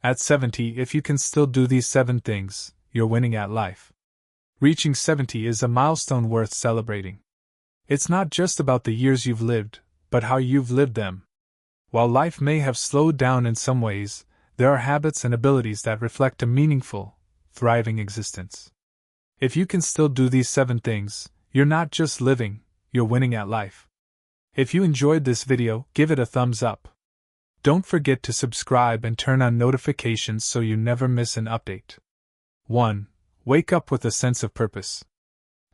At 70, if you can still do these 7 things, you're winning at life. Reaching 70 is a milestone worth celebrating. It's not just about the years you've lived, but how you've lived them. While life may have slowed down in some ways, there are habits and abilities that reflect a meaningful, thriving existence. If you can still do these 7 things, you're not just living, you're winning at life. If you enjoyed this video, give it a thumbs up. Don't forget to subscribe and turn on notifications so you never miss an update. 1. Wake up with a sense of purpose.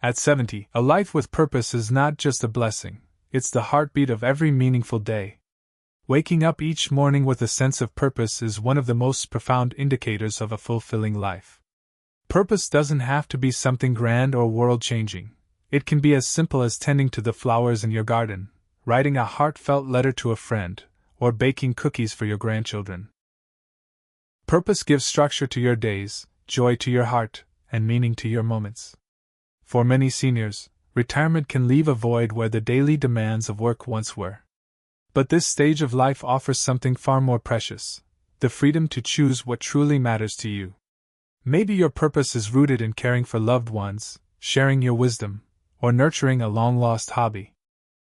At 70, a life with purpose is not just a blessing, it's the heartbeat of every meaningful day. Waking up each morning with a sense of purpose is one of the most profound indicators of a fulfilling life. Purpose doesn't have to be something grand or world-changing. It can be as simple as tending to the flowers in your garden, writing a heartfelt letter to a friend, or baking cookies for your grandchildren. Purpose gives structure to your days, joy to your heart, and meaning to your moments. For many seniors, retirement can leave a void where the daily demands of work once were. But this stage of life offers something far more precious: the freedom to choose what truly matters to you. Maybe your purpose is rooted in caring for loved ones, sharing your wisdom, or nurturing a long-lost hobby.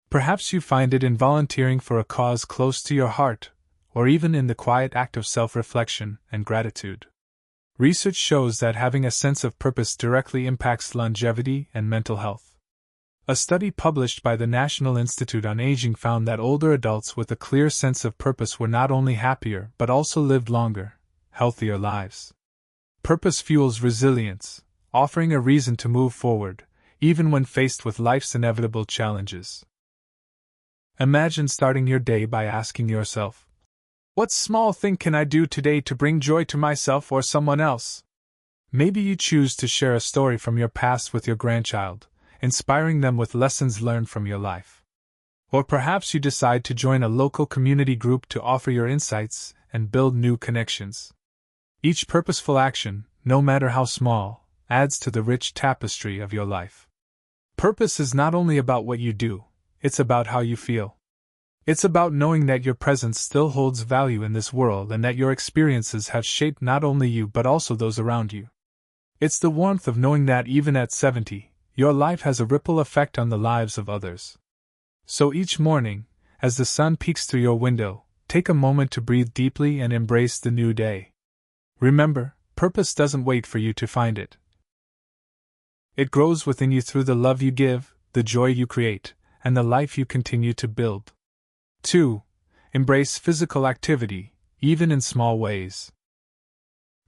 Perhaps you find it in volunteering for a cause close to your heart, or even in the quiet act of self-reflection and gratitude. Research shows that having a sense of purpose directly impacts longevity and mental health. A study published by the National Institute on Aging found that older adults with a clear sense of purpose were not only happier but also lived longer, healthier lives. Purpose fuels resilience, offering a reason to move forward, even when faced with life's inevitable challenges. Imagine starting your day by asking yourself, what small thing can I do today to bring joy to myself or someone else? Maybe you choose to share a story from your past with your grandchild, inspiring them with lessons learned from your life. Or perhaps you decide to join a local community group to offer your insights and build new connections. Each purposeful action, no matter how small, adds to the rich tapestry of your life. Purpose is not only about what you do, it's about how you feel. It's about knowing that your presence still holds value in this world and that your experiences have shaped not only you but also those around you. It's the warmth of knowing that even at 70, your life has a ripple effect on the lives of others. So each morning, as the sun peeks through your window, take a moment to breathe deeply and embrace the new day. Remember, purpose doesn't wait for you to find it. It grows within you through the love you give, the joy you create, and the life you continue to build. 2. Embrace physical activity, even in small ways.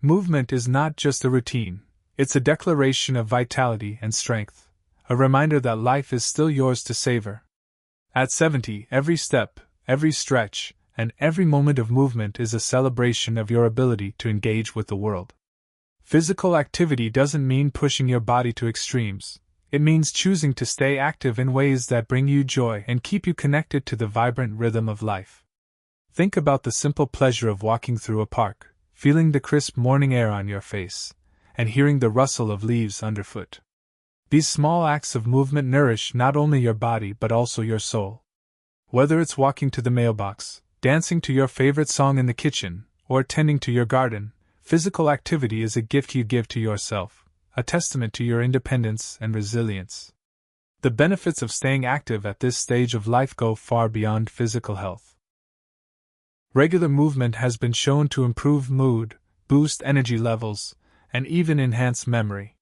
Movement is not just a routine, it's a declaration of vitality and strength, a reminder that life is still yours to savor. At 70, every step, every stretch, and every moment of movement is a celebration of your ability to engage with the world. Physical activity doesn't mean pushing your body to extremes. It means choosing to stay active in ways that bring you joy and keep you connected to the vibrant rhythm of life. Think about the simple pleasure of walking through a park, feeling the crisp morning air on your face, and hearing the rustle of leaves underfoot. These small acts of movement nourish not only your body but also your soul. Whether it's walking to the mailbox, dancing to your favorite song in the kitchen, or tending to your garden, physical activity is a gift you give to yourself, a testament to your independence and resilience. The benefits of staying active at this stage of life go far beyond physical health. Regular movement has been shown to improve mood, boost energy levels, and even enhance memory.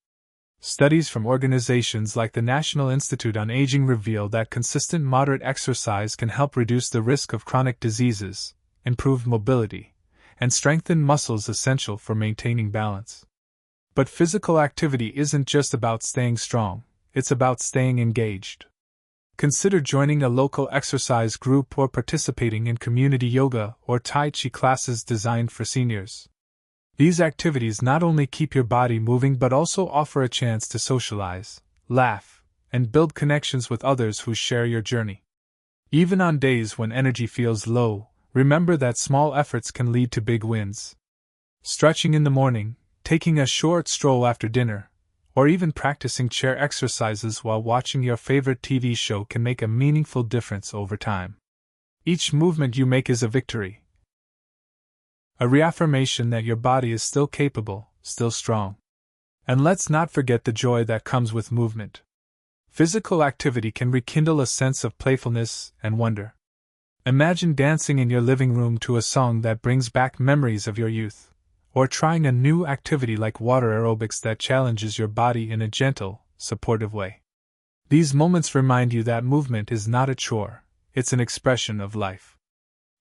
Studies from organizations like the National Institute on Aging reveal that consistent moderate exercise can help reduce the risk of chronic diseases, improve mobility, and strengthen muscles essential for maintaining balance. But physical activity isn't just about staying strong, it's about staying engaged. Consider joining a local exercise group or participating in community yoga or Tai Chi classes designed for seniors. These activities not only keep your body moving but also offer a chance to socialize, laugh, and build connections with others who share your journey. Even on days when energy feels low, remember that small efforts can lead to big wins. Stretching in the morning, taking a short stroll after dinner, or even practicing chair exercises while watching your favorite TV show can make a meaningful difference over time. Each movement you make is a victory. A reaffirmation that your body is still capable, still strong. And let's not forget the joy that comes with movement. Physical activity can rekindle a sense of playfulness and wonder. Imagine dancing in your living room to a song that brings back memories of your youth, or trying a new activity like water aerobics that challenges your body in a gentle, supportive way. These moments remind you that movement is not a chore, it's an expression of life.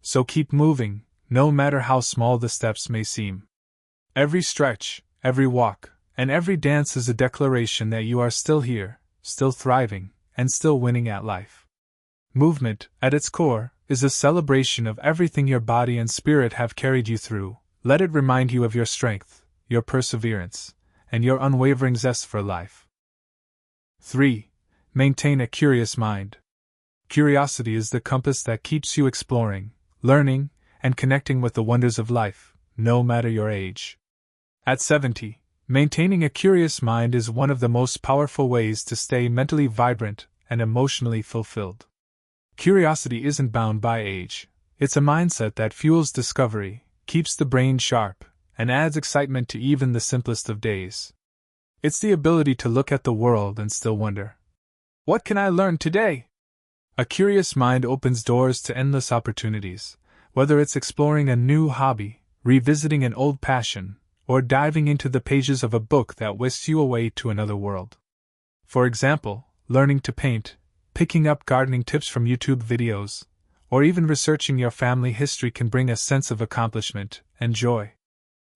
So keep moving, no matter how small the steps may seem. Every stretch, every walk, and every dance is a declaration that you are still here, still thriving, and still winning at life. Movement, at its core, is a celebration of everything your body and spirit have carried you through. Let it remind you of your strength, your perseverance, and your unwavering zest for life. 3. Maintain a curious mind. Curiosity is the compass that keeps you exploring, learning, and connecting with the wonders of life, no matter your age. At 70, maintaining a curious mind is one of the most powerful ways to stay mentally vibrant and emotionally fulfilled. Curiosity isn't bound by age. It's a mindset that fuels discovery, keeps the brain sharp, and adds excitement to even the simplest of days. It's the ability to look at the world and still wonder, what can I learn today? A curious mind opens doors to endless opportunities, whether it's exploring a new hobby, revisiting an old passion, or diving into the pages of a book that whisks you away to another world. For example, learning to paint, picking up gardening tips from YouTube videos, or even researching your family history can bring a sense of accomplishment and joy.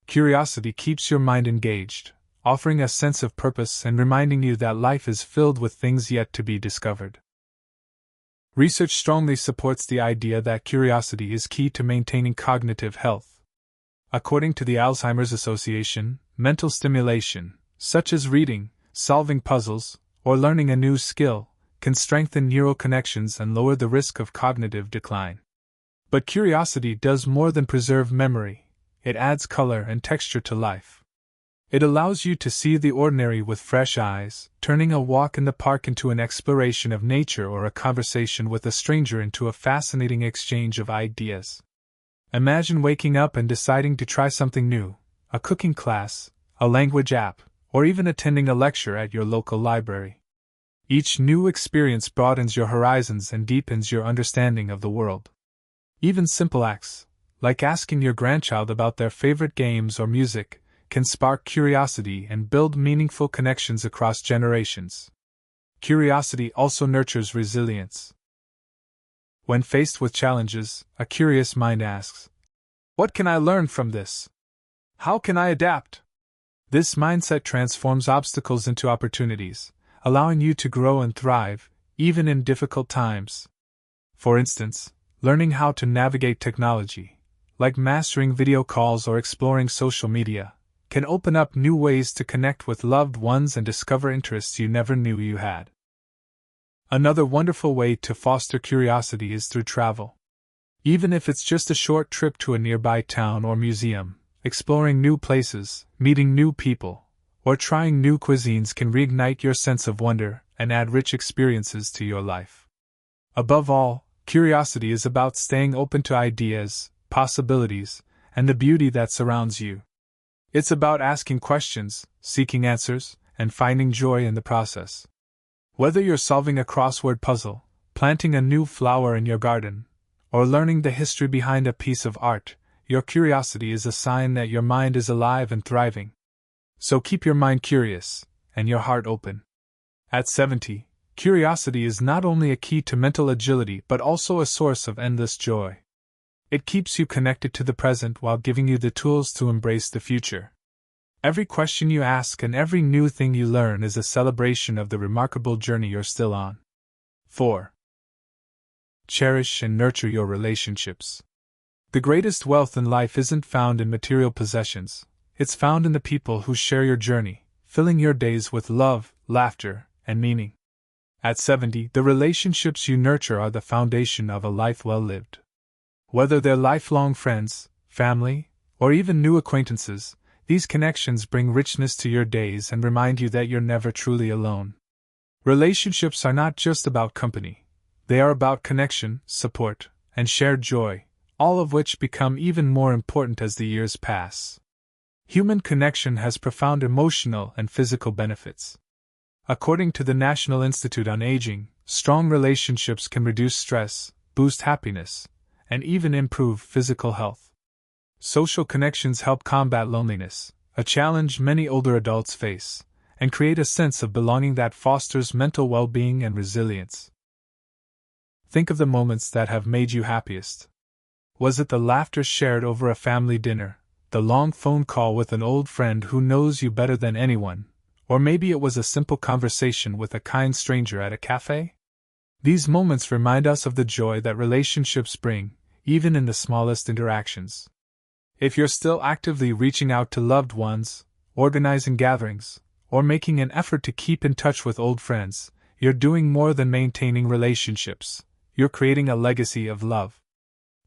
Curiosity keeps your mind engaged, offering a sense of purpose and reminding you that life is filled with things yet to be discovered. Research strongly supports the idea that curiosity is key to maintaining cognitive health. According to the Alzheimer's Association, mental stimulation, such as reading, solving puzzles, or learning a new skill, can strengthen neural connections and lower the risk of cognitive decline. But curiosity does more than preserve memory, it adds color and texture to life. It allows you to see the ordinary with fresh eyes, turning a walk in the park into an exploration of nature or a conversation with a stranger into a fascinating exchange of ideas. Imagine waking up and deciding to try something new, a cooking class, a language app, or even attending a lecture at your local library. Each new experience broadens your horizons and deepens your understanding of the world. Even simple acts, like asking your grandchild about their favorite games or music, can spark curiosity and build meaningful connections across generations. Curiosity also nurtures resilience. When faced with challenges, a curious mind asks, what can I learn from this? How can I adapt? This mindset transforms obstacles into opportunities, allowing you to grow and thrive, even in difficult times. For instance, learning how to navigate technology, like mastering video calls or exploring social media, can open up new ways to connect with loved ones and discover interests you never knew you had. Another wonderful way to foster curiosity is through travel. Even if it's just a short trip to a nearby town or museum, exploring new places, meeting new people, or trying new cuisines can reignite your sense of wonder and add rich experiences to your life. Above all, curiosity is about staying open to ideas, possibilities, and the beauty that surrounds you. It's about asking questions, seeking answers, and finding joy in the process. Whether you're solving a crossword puzzle, planting a new flower in your garden, or learning the history behind a piece of art, your curiosity is a sign that your mind is alive and thriving. So keep your mind curious, and your heart open. At 70, curiosity is not only a key to mental agility but also a source of endless joy. It keeps you connected to the present while giving you the tools to embrace the future. Every question you ask and every new thing you learn is a celebration of the remarkable journey you're still on. 4. Cherish and nurture your relationships. The greatest wealth in life isn't found in material possessions, it's found in the people who share your journey, filling your days with love, laughter, and meaning. At 70, the relationships you nurture are the foundation of a life well lived. Whether they're lifelong friends, family, or even new acquaintances, these connections bring richness to your days and remind you that you're never truly alone. Relationships are not just about company. They are about connection, support, and shared joy, all of which become even more important as the years pass. Human connection has profound emotional and physical benefits. According to the National Institute on Aging, strong relationships can reduce stress, boost happiness, and even improve physical health. Social connections help combat loneliness, a challenge many older adults face, and create a sense of belonging that fosters mental well-being and resilience. Think of the moments that have made you happiest. Was it the laughter shared over a family dinner, the long phone call with an old friend who knows you better than anyone, or maybe it was a simple conversation with a kind stranger at a cafe? These moments remind us of the joy that relationships bring, even in the smallest interactions. If you're still actively reaching out to loved ones, organizing gatherings, or making an effort to keep in touch with old friends, you're doing more than maintaining relationships. You're creating a legacy of love.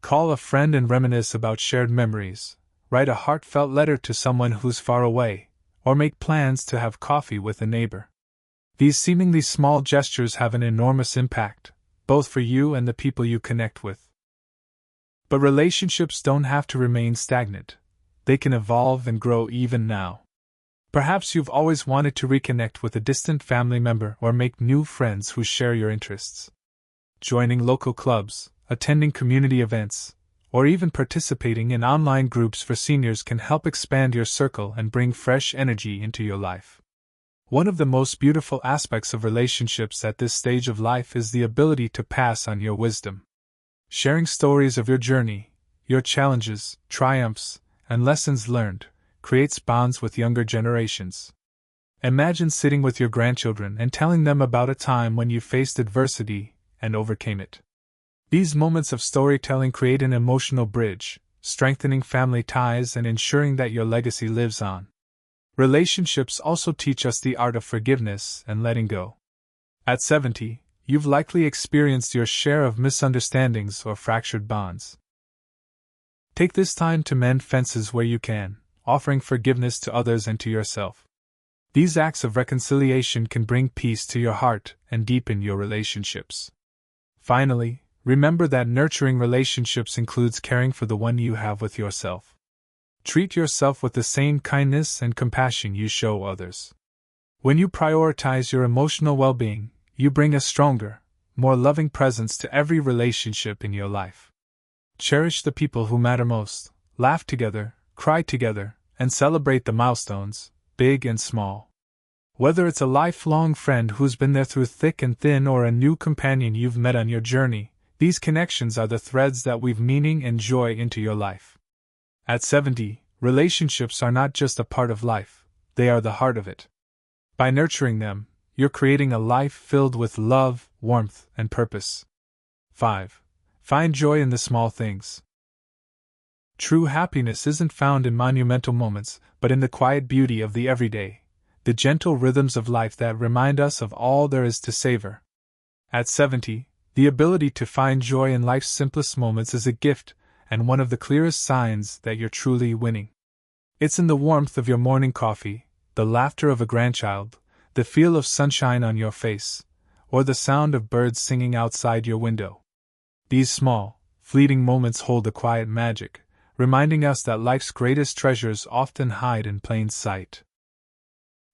Call a friend and reminisce about shared memories, write a heartfelt letter to someone who's far away, or make plans to have coffee with a neighbor. These seemingly small gestures have an enormous impact, both for you and the people you connect with. But relationships don't have to remain stagnant. They can evolve and grow even now. Perhaps you've always wanted to reconnect with a distant family member or make new friends who share your interests. Joining local clubs, attending community events, or even participating in online groups for seniors can help expand your circle and bring fresh energy into your life. One of the most beautiful aspects of relationships at this stage of life is the ability to pass on your wisdom. Sharing stories of your journey, your challenges, triumphs, and lessons learned creates bonds with younger generations. Imagine sitting with your grandchildren and telling them about a time when you faced adversity and overcame it. These moments of storytelling create an emotional bridge, strengthening family ties and ensuring that your legacy lives on. Relationships also teach us the art of forgiveness and letting go. At 70, you've likely experienced your share of misunderstandings or fractured bonds. Take this time to mend fences where you can, offering forgiveness to others and to yourself. These acts of reconciliation can bring peace to your heart and deepen your relationships. Finally, remember that nurturing relationships includes caring for the one you have with yourself. Treat yourself with the same kindness and compassion you show others. When you prioritize your emotional well-being, you bring a stronger, more loving presence to every relationship in your life. Cherish the people who matter most, laugh together, cry together, and celebrate the milestones, big and small. Whether it's a lifelong friend who's been there through thick and thin or a new companion you've met on your journey, these connections are the threads that weave meaning and joy into your life. At 70, relationships are not just a part of life, they are the heart of it. By nurturing them, you're creating a life filled with love, warmth, and purpose. 5. Find joy in the small things. True happiness isn't found in monumental moments, but in the quiet beauty of the everyday, the gentle rhythms of life that remind us of all there is to savor. At 70, the ability to find joy in life's simplest moments is a gift, and one of the clearest signs that you're truly winning. It's in the warmth of your morning coffee, the laughter of a grandchild, the feel of sunshine on your face, or the sound of birds singing outside your window. These small, fleeting moments hold a quiet magic, reminding us that life's greatest treasures often hide in plain sight.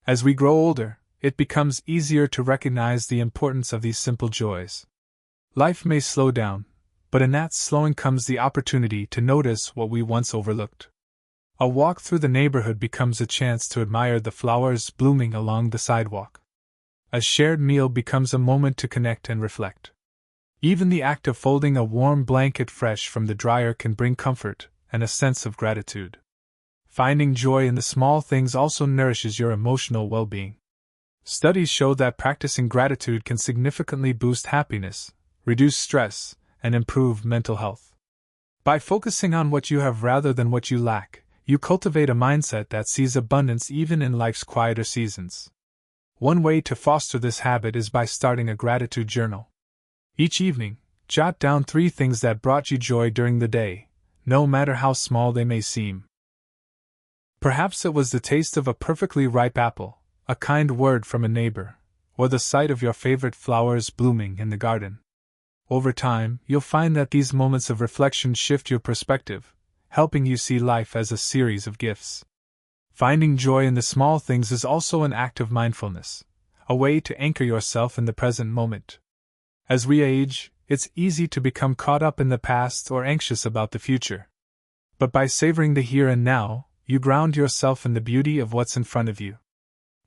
As we grow older, it becomes easier to recognize the importance of these simple joys. Life may slow down, but in that slowing comes the opportunity to notice what we once overlooked. A walk through the neighborhood becomes a chance to admire the flowers blooming along the sidewalk. A shared meal becomes a moment to connect and reflect. Even the act of folding a warm blanket fresh from the dryer can bring comfort and a sense of gratitude. Finding joy in the small things also nourishes your emotional well-being. Studies show that practicing gratitude can significantly boost happiness, reduce stress, and improve mental health. By focusing on what you have rather than what you lack, you cultivate a mindset that sees abundance even in life's quieter seasons. One way to foster this habit is by starting a gratitude journal. Each evening, jot down 3 things that brought you joy during the day, no matter how small they may seem. Perhaps it was the taste of a perfectly ripe apple, a kind word from a neighbor, or the sight of your favorite flowers blooming in the garden. Over time, you'll find that these moments of reflection shift your perspective, helping you see life as a series of gifts. Finding joy in the small things is also an act of mindfulness, a way to anchor yourself in the present moment. As we age, it's easy to become caught up in the past or anxious about the future. But by savoring the here and now, you ground yourself in the beauty of what's in front of you.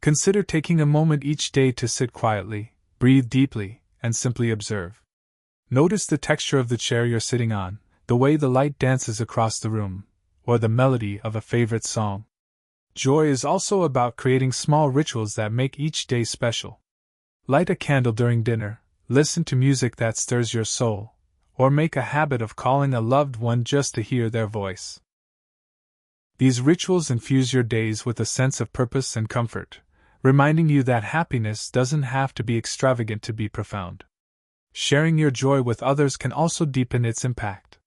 Consider taking a moment each day to sit quietly, breathe deeply, and simply observe. Notice the texture of the chair you're sitting on, the way the light dances across the room, or the melody of a favorite song. Joy is also about creating small rituals that make each day special. Light a candle during dinner, listen to music that stirs your soul, or make a habit of calling a loved one just to hear their voice. These rituals infuse your days with a sense of purpose and comfort, reminding you that happiness doesn't have to be extravagant to be profound. Sharing your joy with others can also deepen its impact.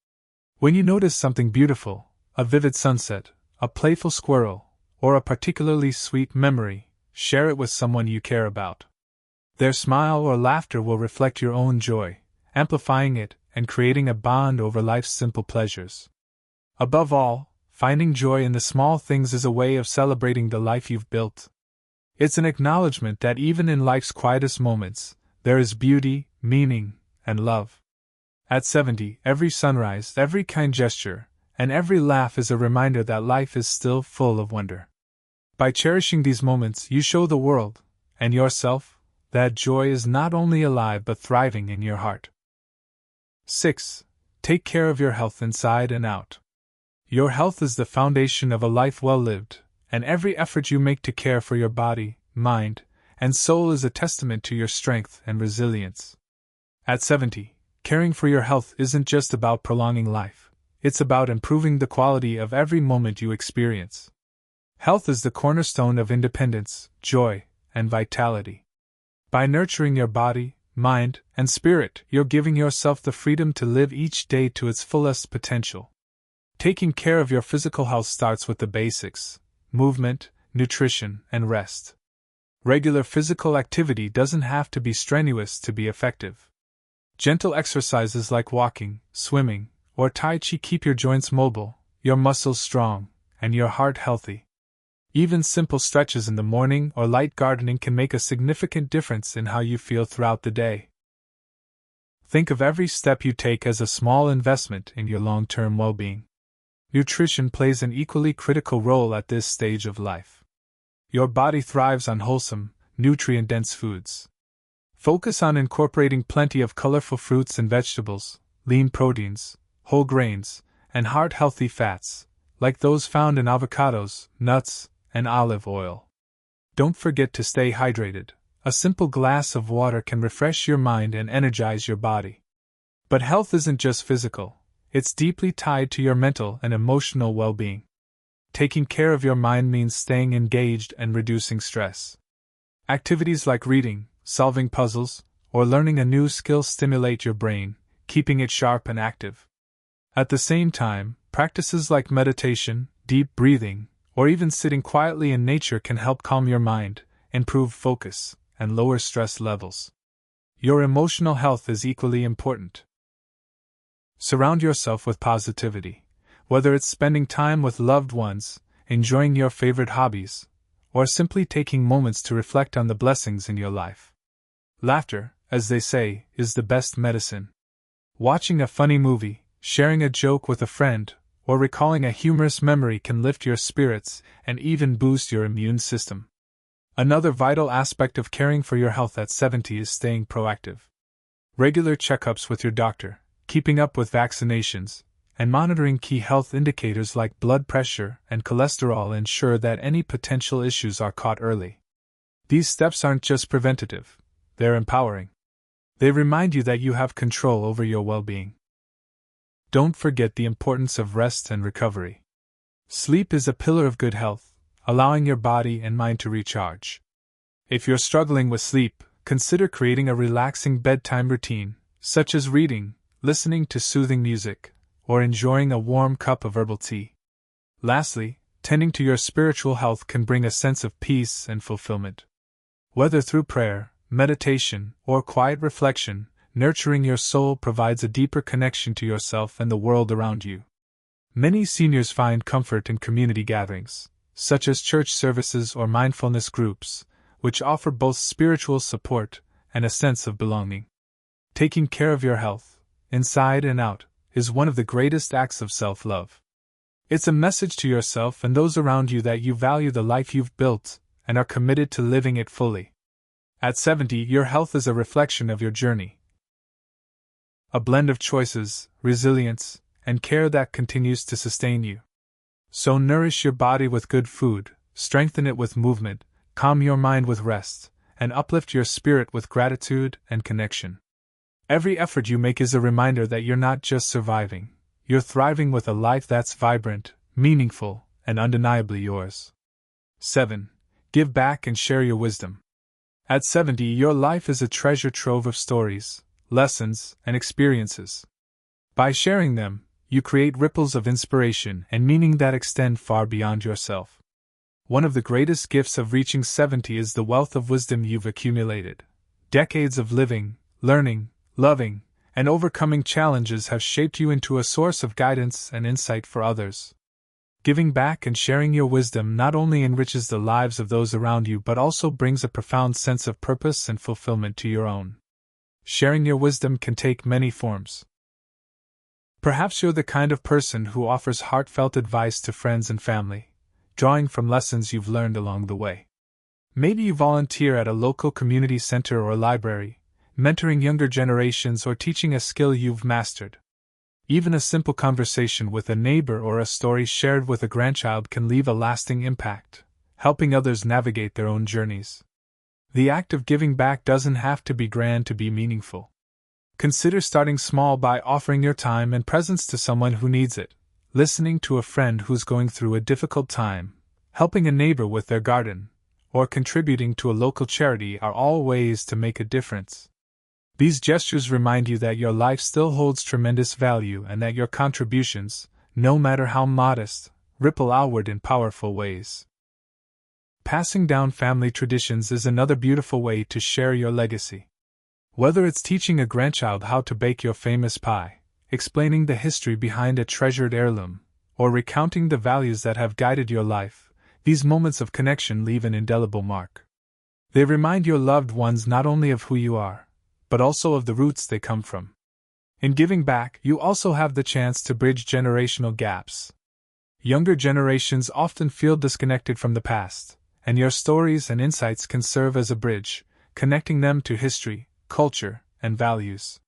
When you notice something beautiful, a vivid sunset, a playful squirrel, or a particularly sweet memory, share it with someone you care about. Their smile or laughter will reflect your own joy, amplifying it and creating a bond over life's simple pleasures. Above all, finding joy in the small things is a way of celebrating the life you've built. It's an acknowledgement that even in life's quietest moments, there is beauty, meaning, and love. At 70, every sunrise, every kind gesture, and every laugh is a reminder that life is still full of wonder. By cherishing these moments, you show the world, and yourself, that joy is not only alive but thriving in your heart. 6. Take care of your health inside and out. Your health is the foundation of a life well lived, and every effort you make to care for your body, mind, and soul is a testament to your strength and resilience. At 70, caring for your health isn't just about prolonging life, it's about improving the quality of every moment you experience. Health is the cornerstone of independence, joy, and vitality. By nurturing your body, mind, and spirit, you're giving yourself the freedom to live each day to its fullest potential. Taking care of your physical health starts with the basics: movement, nutrition, and rest. Regular physical activity doesn't have to be strenuous to be effective. Gentle exercises like walking, swimming, or Tai Chi keep your joints mobile, your muscles strong, and your heart healthy. Even simple stretches in the morning or light gardening can make a significant difference in how you feel throughout the day. Think of every step you take as a small investment in your long-term well-being. Nutrition plays an equally critical role at this stage of life. Your body thrives on wholesome, nutrient-dense foods. Focus on incorporating plenty of colorful fruits and vegetables, lean proteins, whole grains, and heart-healthy fats, like those found in avocados, nuts, and olive oil. Don't forget to stay hydrated. A simple glass of water can refresh your mind and energize your body. But health isn't just physical, it's deeply tied to your mental and emotional well-being. Taking care of your mind means staying engaged and reducing stress. Activities like reading, solving puzzles, or learning a new skill stimulate your brain, keeping it sharp and active. At the same time, practices like meditation, deep breathing, or even sitting quietly in nature can help calm your mind, improve focus, and lower stress levels. Your emotional health is equally important. Surround yourself with positivity, whether it's spending time with loved ones, enjoying your favorite hobbies, or simply taking moments to reflect on the blessings in your life. Laughter, as they say, is the best medicine. Watching a funny movie, sharing a joke with a friend, or recalling a humorous memory can lift your spirits and even boost your immune system. Another vital aspect of caring for your health at 70 is staying proactive. Regular checkups with your doctor, keeping up with vaccinations, and monitoring key health indicators like blood pressure and cholesterol ensure that any potential issues are caught early. These steps aren't just preventative, they're empowering. They remind you that you have control over your well-being. Don't forget the importance of rest and recovery. Sleep is a pillar of good health, allowing your body and mind to recharge. If you're struggling with sleep, consider creating a relaxing bedtime routine, such as reading, listening to soothing music, or enjoying a warm cup of herbal tea. Lastly, tending to your spiritual health can bring a sense of peace and fulfillment. Whether through prayer, meditation, or quiet reflection, nurturing your soul provides a deeper connection to yourself and the world around you. Many seniors find comfort in community gatherings, such as church services or mindfulness groups, which offer both spiritual support and a sense of belonging. Taking care of your health, inside and out, is one of the greatest acts of self-love. It's a message to yourself and those around you that you value the life you've built and are committed to living it fully. At 70, your health is a reflection of your journey. A blend of choices, resilience, and care that continues to sustain you. So nourish your body with good food, strengthen it with movement, calm your mind with rest, and uplift your spirit with gratitude and connection. Every effort you make is a reminder that you're not just surviving, you're thriving with a life that's vibrant, meaningful, and undeniably yours. 7. Give back and share your wisdom. At 70, your life is a treasure trove of stories, lessons, and experiences. By sharing them, you create ripples of inspiration and meaning that extend far beyond yourself. One of the greatest gifts of reaching 70 is the wealth of wisdom you've accumulated. Decades of living, learning, loving, and overcoming challenges have shaped you into a source of guidance and insight for others. Giving back and sharing your wisdom not only enriches the lives of those around you but also brings a profound sense of purpose and fulfillment to your own. Sharing your wisdom can take many forms. Perhaps you're the kind of person who offers heartfelt advice to friends and family, drawing from lessons you've learned along the way. Maybe you volunteer at a local community center or library, mentoring younger generations or teaching a skill you've mastered. Even a simple conversation with a neighbor or a story shared with a grandchild can leave a lasting impact, helping others navigate their own journeys. The act of giving back doesn't have to be grand to be meaningful. Consider starting small by offering your time and presence to someone who needs it, listening to a friend who's going through a difficult time, helping a neighbor with their garden, or contributing to a local charity are all ways to make a difference. These gestures remind you that your life still holds tremendous value and that your contributions, no matter how modest, ripple outward in powerful ways. Passing down family traditions is another beautiful way to share your legacy. Whether it's teaching a grandchild how to bake your famous pie, explaining the history behind a treasured heirloom, or recounting the values that have guided your life, these moments of connection leave an indelible mark. They remind your loved ones not only of who you are, but also of the roots they come from. In giving back, you also have the chance to bridge generational gaps. Younger generations often feel disconnected from the past, and your stories and insights can serve as a bridge, connecting them to history, culture, and values.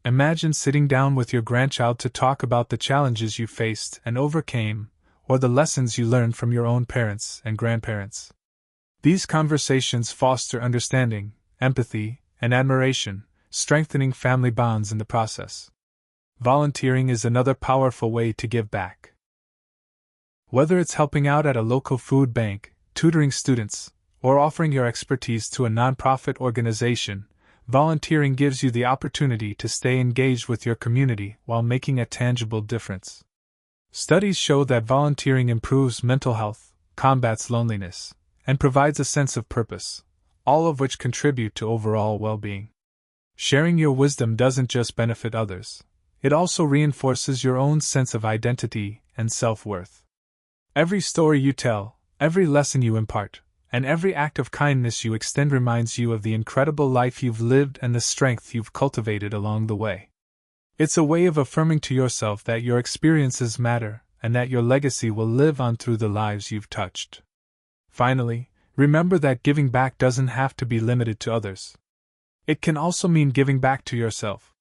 Imagine sitting down with your grandchild to talk about the challenges you faced and overcame, or the lessons you learned from your own parents and grandparents. These conversations foster understanding, empathy, and admiration, strengthening family bonds in the process. Volunteering is another powerful way to give back. Whether it's helping out at a local food bank, tutoring students, or offering your expertise to a nonprofit organization, volunteering gives you the opportunity to stay engaged with your community while making a tangible difference. Studies show that volunteering improves mental health, combats loneliness, and provides a sense of purpose, all of which contribute to overall well-being. Sharing your wisdom doesn't just benefit others, it also reinforces your own sense of identity and self-worth. Every story you tell, every lesson you impart, and every act of kindness you extend reminds you of the incredible life you've lived and the strength you've cultivated along the way. It's a way of affirming to yourself that your experiences matter and that your legacy will live on through the lives you've touched. Finally, remember that giving back doesn't have to be limited to others. It can also mean giving back to yourself.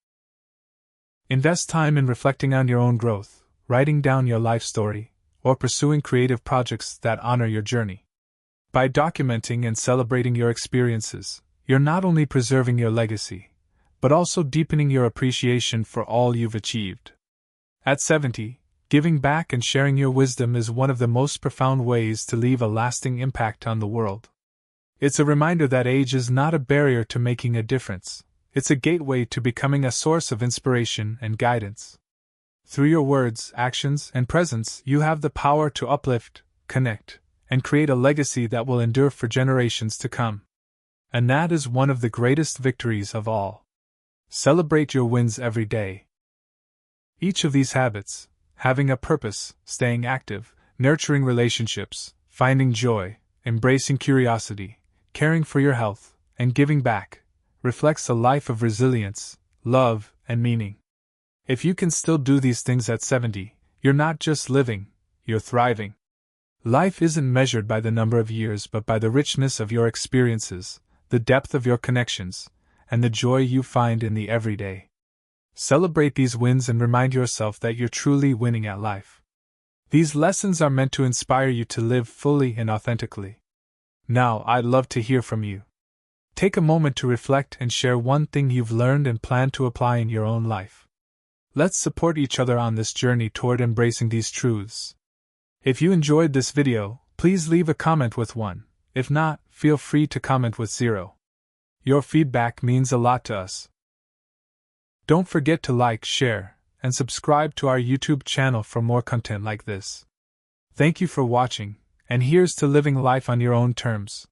Invest time in reflecting on your own growth, writing down your life story, or pursuing creative projects that honor your journey. By documenting and celebrating your experiences, you're not only preserving your legacy, but also deepening your appreciation for all you've achieved. At 70, giving back and sharing your wisdom is one of the most profound ways to leave a lasting impact on the world. It's a reminder that age is not a barrier to making a difference, it's a gateway to becoming a source of inspiration and guidance. Through your words, actions, and presence, you have the power to uplift, connect, and create a legacy that will endure for generations to come. And that is one of the greatest victories of all. Celebrate your wins every day. Each of these habits, having a purpose, staying active, nurturing relationships, finding joy, embracing curiosity, caring for your health, and giving back, reflects a life of resilience, love, and meaning. If you can still do these things at 70, you're not just living, you're thriving. Life isn't measured by the number of years but by the richness of your experiences, the depth of your connections, and the joy you find in the everyday. Celebrate these wins and remind yourself that you're truly winning at life. These lessons are meant to inspire you to live fully and authentically. Now, I'd love to hear from you. Take a moment to reflect and share one thing you've learned and plan to apply in your own life. Let's support each other on this journey toward embracing these truths. If you enjoyed this video, please leave a comment with 1. If not, feel free to comment with 0. Your feedback means a lot to us. Don't forget to like, share, and subscribe to our YouTube channel for more content like this. Thank you for watching, and here's to living life on your own terms.